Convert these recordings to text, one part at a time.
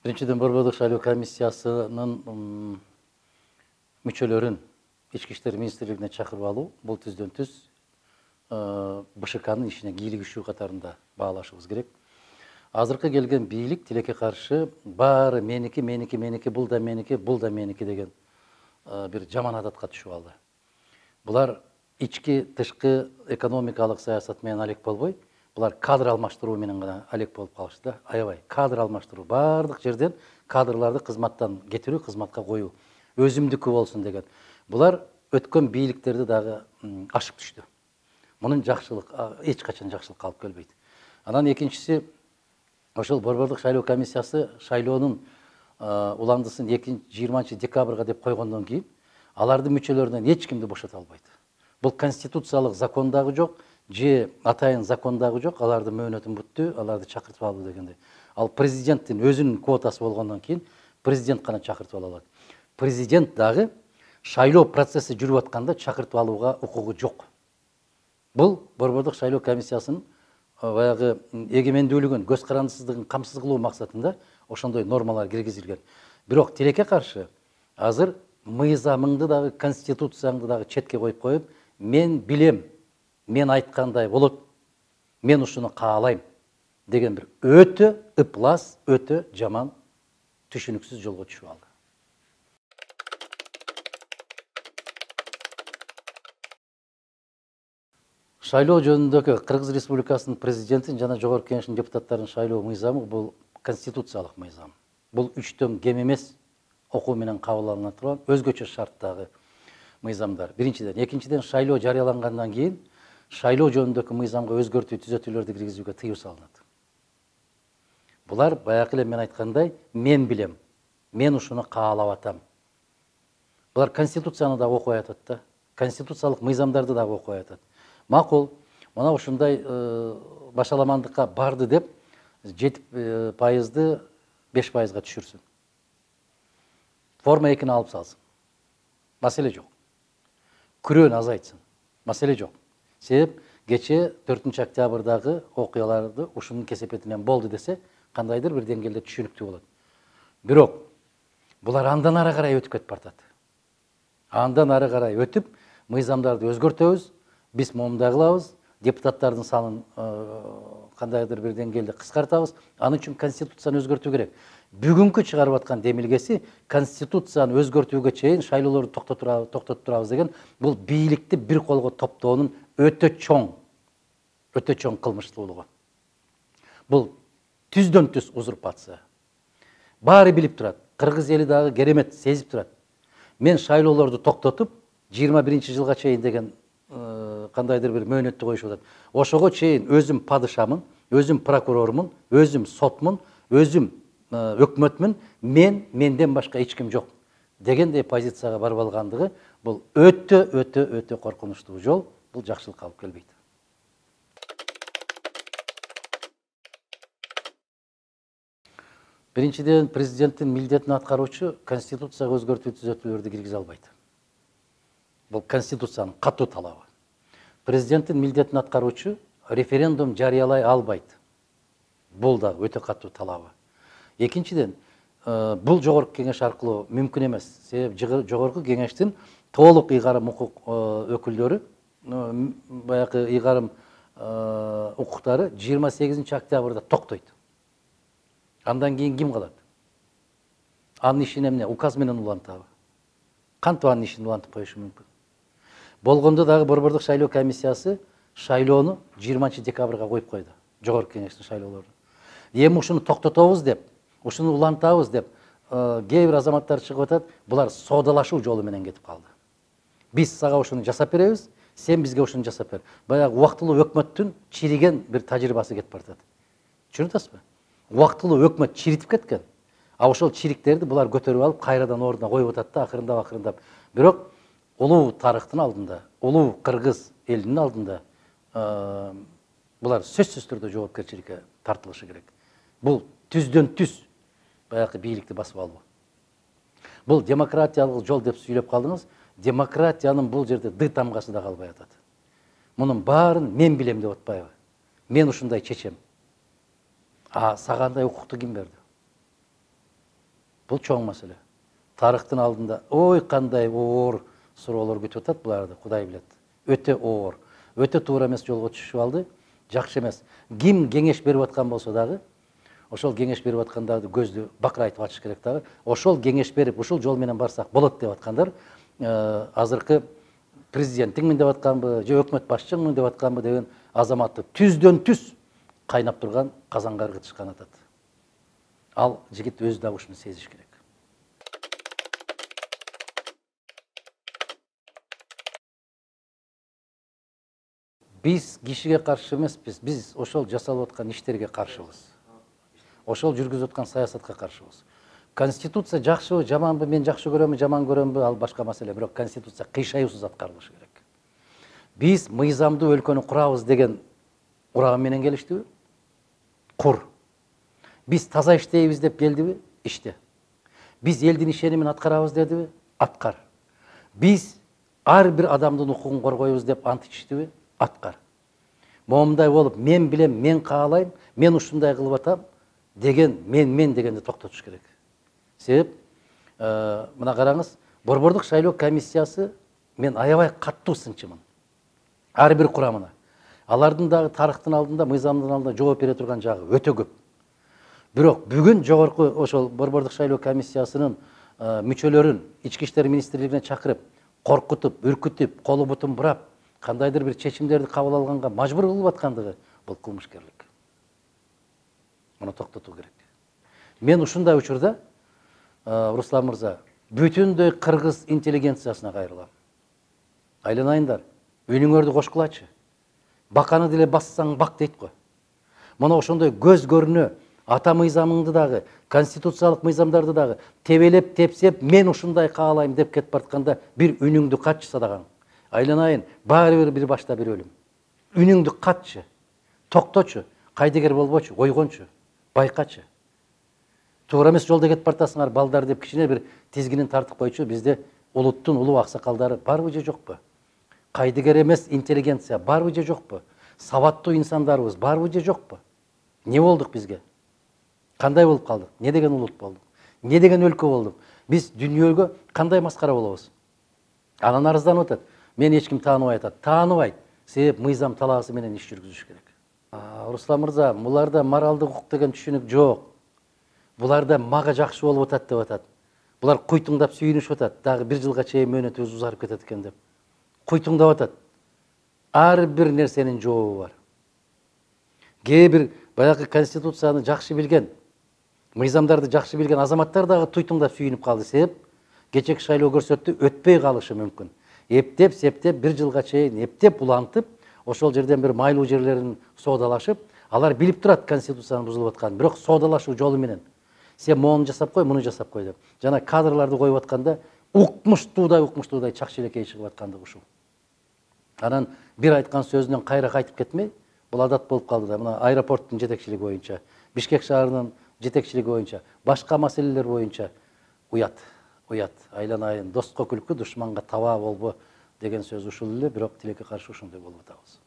Биринчиден Борбордук шайлоо комиссиясынын мүчөлөрүн Ички иштер министрлигине чакырып алуу бул түздөн түз БШКнын ишине кийлигишүү катарында баалашыбыз керек. Азыркы келген бийлик тилекке каршы баары меники, бул да меники деген бир жаман адатка түшүп алды. Булар ички тышкы экономикалык саясат менен алек болбой, булар кадр алмаштыруу менен гана алек болуп калышты да. Аябай кадр алмаштыруу, баардык жерден кадрларды кызматтан кетирүү, кызматка коюу, өзүмдүкү болсун деген. Булар өткөн бийликтерди дагы ашып түштү. Мунун жакшылык эч качан жакшылыкка алып келбейт. Анан экинчиси, ошол Борбордук шайлоо комиссиясы шайлоонун уландысын 20 декабрга деп койгондон кийин алардын мүчөлөрүнөн эч кимди бошото албайт. Бул конституциялык закон дагы жок, же атайын закон дагы жок, алардын мөөнөтүн бүттү, аларды чакыртып алуу дегенде. Ал президенттин өзүнүн квотасы болгондон кийин президент гана чакыртып ала алат. Президент дагы шайлоо процесси жүрүп атканда чакыртып алууга укугу жок. Бул Борбордук шайлоо комиссиясынын баягы эгемендүүлүгүн, көз карандысыздыгын камсыз кылуу максатында ошондой нормалар киргизилген. Бирок тилекке каршы азыр мыйзамыңды дагы, конституцияңды дагы четке коюп, мен билем, мен айткандай болот, мен ушуну каалайм деген бир өтө ыплас, өтө жаман түшүнүксүз жолго түшүп алды. Шайлоо жөнүндөгү Кыргыз Республикасынын президентин жана Жогорку Кеңештин депутаттарынын шайлоо мыйзамы бул конституциялык мыйзам. Бул 3төн кем эмес окуу менен кабыл алына турган өзгөчө шарттагы мыйзамдар. Биринчиден, экинчиден шайлоо жарыялангандан кийин шайлоо жөнүндөгү мыйзамга өзгөртүү, түзөтүүлөрдү киргизүүгө тыюу салынат. Булар баягы эле мен айткандай, мен билем, мен ушуну каалап атам. Булар конституцияны да окуй атат да, конституциялык мыйзамдарды да окуй атат. Макул, мына ушундай башаламандыкка барды деп 7%ды 5%га түшүрсүн. Форма 2-ни алып салсын. Маселе жок. Күрөөнү азайтсын. Маселе жок. Себеп кече 4-октябрдагы окуяларды ушунун кесепетинен болду десе, кандайдыр бир деңгээлде түшүнүктүү болот. Бирок булар андан ары карай өтүп кетип бартат. Андан ары карай өтүп, мыйзамдарды өзгөртөбүз, биз момундай кылабыз, депутаттардын санын кандайдыр бир деңгээлде кыскартабыз. Анын үчүн конституцияны өзгөртүү керек. Бүгүнкү чыгарып аткан демилгеси конституцияны өзгөртүүгө чейин шайлоолорду токтотуп турабыз деген бул бийликти бир колго топтоонун өтө чоң кылмыштуулугу. Бул түздөн түз узурпация. Баары билип турат. Кыргыз эли дагы керемет сезип турат. Мен шайлоолорду токтотуп 21-жылга чейин деген кандайдыр бир мөөнөттү коюшуп атат. Ошого чейин өзүм падышамын, өзүм прокурормун, өзүм сотмун, өзүм өкмөтмүн, менден башка эч ким жок дегендей позицияга барып алгандыгы бул өтө коркунучтуу жол, бул жакшылыкка алып келбейт. Биринчиден, президенттин милдетин аткаруучу конституцияга өзгөртүү түзөтүүлөрдү киргизе албайт. Бул конституциянын катуу талабы. Президенттин милдетин аткаруучу референдум жарыялай албайт. Бул да өтө катуу талабы. Экинчиден, бул Жогорку Кеңеш аркылуу мүмкүн эмес. Себеп Жогорку Кеңештин толук ыйгарым укук өкүлдөрү, баягы ыйгарым укуктары 28-октябрда токтойт. Андан кийин ким калат? Анын ишине эмне? Указ менен улантабы? Кантип анын ишин улантып коюшу мүмкүн? Болгондо дагы Борбордук шайлоо комиссиясы шайлоону 20 декабрга коюп койду. Жогорку Кеңештин шайлоолорун. Эми ушуну токтотобуз деп, ушуну улантабыз деп, кээ бир азаматтар чыгып атат, булар соодалашуу жолу менен кетип калды. Биз сага ушуну жасап беребиз, сен бизге ушуну жасап бер. Баягы убактылуу өкмөттүн чириген бир тажрыйбасы кетип бартат. Түшүнүп атасызбы? Убактылуу өкмөт чиритип кеткен. А ошол чириктерди булар көтөрүп алып, кайрадан ордуна коюп атат да, акырындап. Бирок улуу тарыхтын алдында, улуу кыргыз элинин алдында булар сөзсүз түрдө жоопкерчиликке тартылышы керек. Бул түздөн түз баягы бийликти басып алуу. Бул демократиялык жол деп сүйлөп калдыңыз. Демократиянын бул жерде ды тамгасы да калбай атат. Мунун баарын мен билем деп атпайбы? Мен ушундай чечем. А сага андай укукту ким берди? Бұл чоң маселе. Тарыхтын алдында ой кандай оор суроолор күтүп атат буларды, Кудай билет. Өтө оор, өтө туура эмес жолго түшүп алды, жакшы эмес. Ким кеңеш берип аткан болсо дагы, ошол кеңеш берип аткандарды көздү бакырайтып атыш керек дагы. Ошол кеңеш берип, ушул жол менен барсак болот деп аткандар, азыркы президенттиңмин деп атканбы, же өкмөт башчыңмын деп атканбы деген азаматты түздөн түз кайнап турган казанга ыргытышкан атат. Ал жигит өзү да ушуну сезиш керек. Биз кишиге каршы эмеспиз, биз ошол жасалып аткан иштерге каршыбыз. Ошол жүргүзүп аткан саясатка каршыбыз. Конституция жакшыбы, жаманбы, мен жакшы көрөмбү, жаман көрөмбү, ал башка маселе, бирок конституция кыйшаюусуз аткарылышы керек. Биз мыйзамдуу өлкөнү курабыз деген урагы менен келиштиби? Кур. Биз таза иштейбиз деп келдиби? Иште. Биз элдин ишенимин аткарабыз дедиби? Аткар. Биз ар бир адамдын укугун коргойбуз деп ант ичтиби? Аткар. Момундай болуп, мен билем, мен каалайм, мен ушундай кылып атам деген, мен дегенди токтотуш керек. Себеп, мына караңыз, Борбордук шайлоо комиссиясы мен аябай каттуу сынчымын. Ар бир курамына. Алардын дагы тарыхтын алдында, мыйзамдын алдында жооп бере турган жагы өтө көп. Бирок бүгүн жогорку ошол Борбордук шайлоо комиссиясынын мүчөлөрүн Ички иштер министрлигине чакырып, коркутуп, үркүтүп, колу бутун бурап, кандайдыр бир чечимдерди кабыл алганга мажбур кылып аткандыгы бул кылмышкерлик. Муну токтотуу керек. Мен ушундай учурда, Руслан мырза, бүтүндөй кыргыз интеллигенциясына кайрылам. Айланайындар, үнүңөрдү кошкулачы. Баканы деле бассаң бак дейт го. Мына ошондой көз көрүнө ата мыйзамыңды дагы, конституциялык мыйзамдарды дагы тебелеп, тепсеп, мен ушундай каалайм деп кетип бартканда бир үнүңдү катчы садаган. Айланайын, баары бир башта бир өлүм. Үнүңдү катчы, токточу, кайдыгер болбочу, ойгончу, байкачы. Туура эмес жолдо кетип бартасыңар балдар деп кичине бир тизгинин тартып койчу. Бизде улуттун улуу аксакалдары барбы же жокпу? Кайдыгер эмес интеллигенция барбы же жокпу? Сабаттуу инсандарыбыз барбы же жокпу? Не болдук бизге? Кандай болуп калдык? Не деген улут болдук? Не деген өлкө болдук? Биз дүйнөгө кандай маскара болобуз? Анан арызданып атат. Мен эч ким тааныбай атат. Тааныбайт. Себеп мыйзам талаасы менен иш жүргүзүш керек. Руслан мырза, буларда моралдык укук деген түшүнүк жок. Буларда мага жакшы болуп атат деп атат. Булар куйтуңдап сүйүнүшүп атат. Дагы бир жылга чейин мөөнөтүбүз узарып кетет экен деп. Куйтуңдап атат. Ар бир нерсенин жообу бар. Кээ бир баягы конституцияны жакшы билген, мыйзамдарды жакшы билген азаматтар дагы туйтуңдап сүйүнүп калды. Себеп кечеки шайлоо көрсөттү, өтпөй калышы мүмкүн. Эптеп, септеп, бир жылга чейин эптеп, улантып, ошол жерден бир майлуу жерлерин соодалашып, алар билип турат конституциянын бузулуп атканын, бирок соодалашуу жолу менен. Сен мону жасап кой, муну жасап кой деп. Жана кадрларды коюп атканда укмуштуудай чак челекей чыгып аткандыгы ушул. Анан бир айткан сөзүнөн кайра кайтып кетмей, бул адат болуп калды да. Мына аэропорттун жетекчилиги боюнча, Бишкек шаарынын жетекчилиги боюнча, башка маселелер боюнча уят. Айланайын, достко күлкү, душманга таба болбо деген сөз ушул эле, бирок тилекке каршы ошондой болуп атабыз.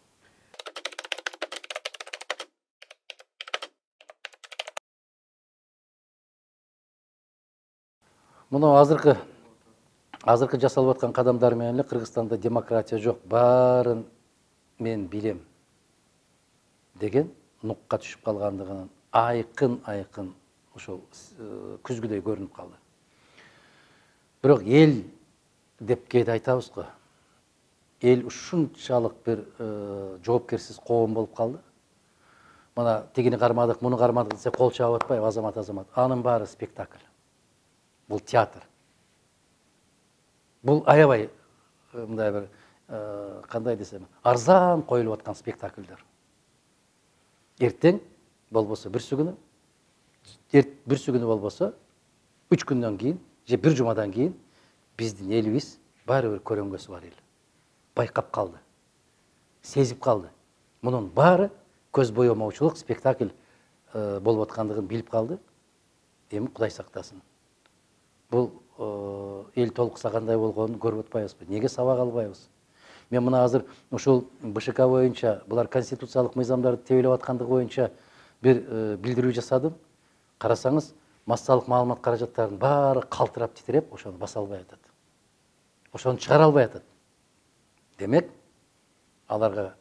Муну азыркы жасалып аткан кадамдар менен эле Кыргызстанда демократия жок, баарын мен билем деген нукка түшүп калгандыгынын айкын ошол күзгүдөй көрүнүп калды. Бирок эл деп кээде айтабыз го. Эл ушунчалык бир жоопкерсиз коом болуп калды. Мына тигини кармадык, муну кармадык десе кол чаап атпайбы азамат. Анын баары спектакль. Бул театр. Бул аябай мындай бир кандай десем, арзан коюлуп аткан спектакльдер. Эртең болбосо бүрсү күнү болбосо 3 күндөн кийин же 1 жумадан кийин биздин элибиз баары бир көрөнгөсү бар эл. Байкап калды. Сезип калды. Мунун баары көз боемоочулук спектакль болуп аткандыгын билип калды. Эми Кудай сактасын. Бул эл толкуса кандай болгонун көрүп атпайбызбы? Неге сабак албайбыз? Мен мына азыр ушул БШК боюнча, булар конституциялык мыйзамдарды тебелеп аткандыгы боюнча бир билдирүү жасадым. Карасаңыз, массалык маалымат каражаттарынын баары калтырап титиреп ошону баса албай атат. Ошону чыгара албай атат. Демек, аларга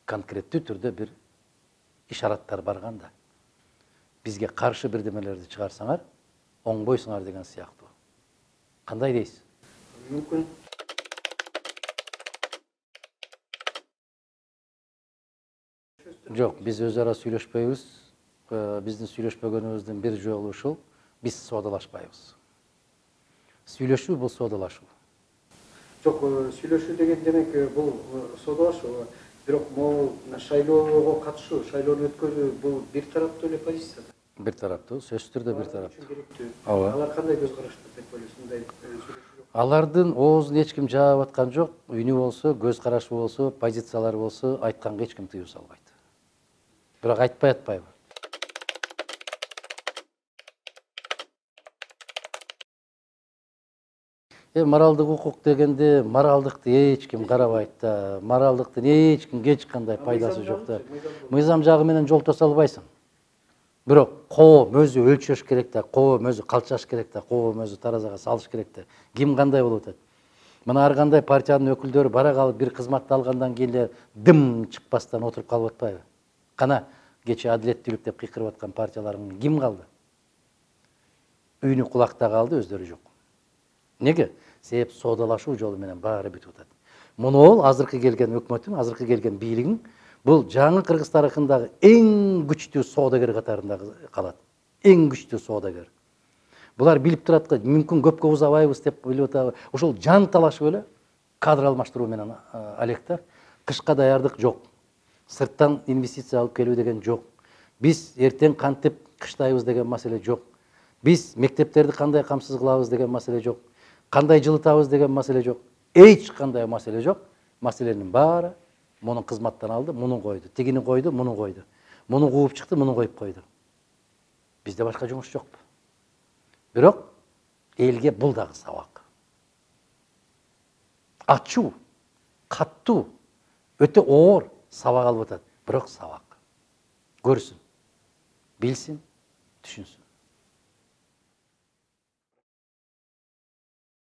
конкреттүү түрдө бир ишараттар барган да. Бизге каршы бирдемелерди чыгарсаңар, оңбойсуңар деген сыяктуу. Кандай дейсиз? Мүмкүн. Жок, биз өз ара сүйлөшпөйбүз. Биздин сүйлөшпөгөнүбүздүн бир жолу ушул, биз соодалашпайбыз. Сүйлөшүү бул соодалашуу. Жок, сүйлөшүү деген демек бул соодалашуу. Бирок могул шайлоого катышуу, шайлоону өткөрүү бул бир тараптуу эле позиция. Бир тараптуу, сөзсүз түрдө бир тараптуу. Ооба. Алар кандай көз карашта деп ойлойсуз? Мындай сүйлөшүү. Алардын оозун эч ким жаап аткан жок. Үнү болсо, көз карашы болсо, позициялары болсо, айтканга эч ким тыюу салбайт. Бирок айтпай атпайбы? Моралдык укук дегенде моралдыкты эч ким карабайт да, моралдыктын эч кимге эч кандай пайдасы жок да. Мыйзам жагы менен жол тосо албайсың. Бирок коом өзү өлчөш керек да, коом өзү калчаш керек да, коом өзү таразага салыш керек да. Ким кандай болуп атат? Мына ар кандай партиянын өкүлдөрү бара калып бир кызматты алгандан кийин эле дым чыкпастан отуруп калып атпайбы? Кана кече адилеттүүлүк деп кыйкырып аткан партияларың ким калды? Үйүнү кулакта калды, өздөрү жок. Неге? Себеп соодалашуу жолу менен баары бүтүп атат. Муну азыркы келген өкмөтүн, азыркы келген бийлигин бул жаңы Кыргыз тарыхындагы эң күчтүү соодагер катарында калат. Эң күчтүү соодагер. Булар билип турат го, мүмкүн көпкө узабайбыз деп билип атабы. Ошол жан талашып эле кадр алмаштыруу менен алек да. Кышка даярдык жок. Сырттан инвестиция алып келүү деген жок. Биз эртең кантип кыштайбыз деген маселе жок. Биз мектептерди кандай камсыз кылабыз деген маселе жок. Кандай жылытабыз деген маселе жок. Эч кандай маселе жок. Маселенин баары мунун кызматтан алды, муну койду. Тигини койду, муну койду. Муну кууп чыкты, муну коюп койду. Бизде башка жумуш жок. Бирок элге бул дагы сабак. Ачуу, каттуу, өтө оор сабак алып атат. Бирок сабак. Көрсүн, билсин, түшүнсүн.